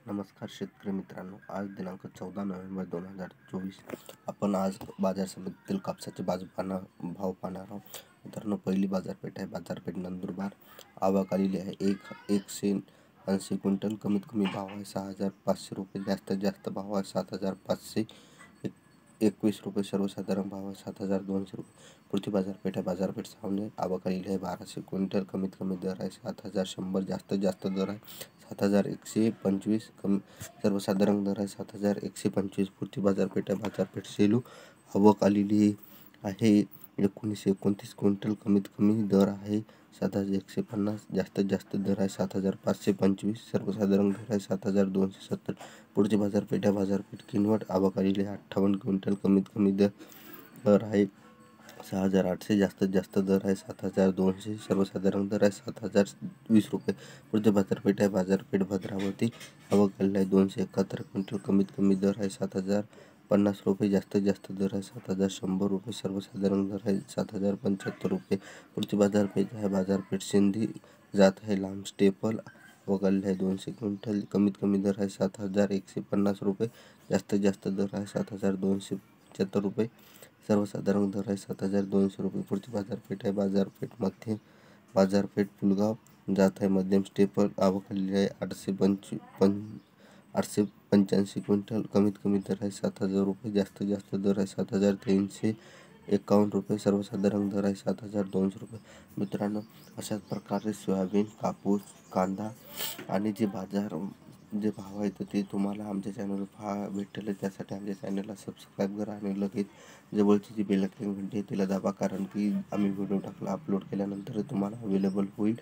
नमस्कार शेतकरी मित्रांनो, आज दिनांक 14 नोव्हेंबर 2024 आपण आज बाजार समितीतील कापसाचे भाव पाहणार आहोत. मित्रांनो, पहिली बाजारपेठ आहे बाजारपेठ नंदुरबार. आवक आलेली आहे 180 क्विंटल. कमीत कमी भाव आहे 6,500 रुपये. जास्तीत जास्त भाव आहे 7,521 रुपये. सर्वसाधारण भाव आहे 7,200 रुपये. पुढची बाजारपेठ आहे बाजारपेठ सावनेर. आवक आलेली आहे 1200 क्विंटल. कमीत कमी दर आहे 7,100. जास्तीत जास्त दर आहे 7,125. सर्वसाधारण दर आहे 7,125. पुढची बाजारपेठ आहे बाजारपेठ सेलू. आवक आलेली आहे 1929 क्विंटल. कमीत कमी दर आहे 7,150. जास्तीत जास्त दर आहे 7,525. सर्वसाधारण दर आहे 7,270. पुढची बाजारपेठ आहे बाजारपेठ किनवट. आवक आलेली आहे 58 क्विंटल. कमीत कमी दर आहे 6,800. जास्तीत जास्त दर आहे 7,200. सर्वसाधारण दर आहे 7,020 रुपये. पुढची बाजारपेठ आहे बाजारपेठ भद्रावती. आवक आलेली आहे 271 क्विंटल. कमीत कमी दर आहे 7,050 रुपये. जास्तीत जास्त दर आहे 7,100 रुपये. सर्वसाधारण दर आहे 7,075 रुपये. पुढची बाजारपेठ आहे बाजारपेठ सिंधी. जात आहे लांब स्टेपल. आवक आलेली आहे 200 क्विंटल. कमीत कमी दर आहे 7,150 रुपये. जास्तीत जास्त दर आहे 7,275 रुपये. सर्वसाधारण दर आहे 7,200 रुपये. पुढची बाजारपेठ आहे बाजारपेठ मध्य. बाजारपेठ पुलगाव. जात आहे मध्यम स्टेपल. आवक आलेली आहे 885 क्विंटल. कमीत कमी दर आहे 7,000 रुपये. जास्तीत जास्त दर आहे 7,351 रुपये. सर्वसाधारण दर आहे 7,200 रुपये. मित्रांनो, अशाच प्रकारे सोयाबीन, कापूस, कांदा आणि जे भाव आहेत ते तुम्हाला आमच्या चॅनलवर भेटेल. त्यासाठी आमच्या चॅनलला सबस्क्राईब करा आणि लगेच जवळची जी बेल आयकॉन घंटी आहे तिला दाबा, कारण की आम्ही व्हिडिओ अपलोड केल्यानंतर तुम्हाला अवेलेबल होईल.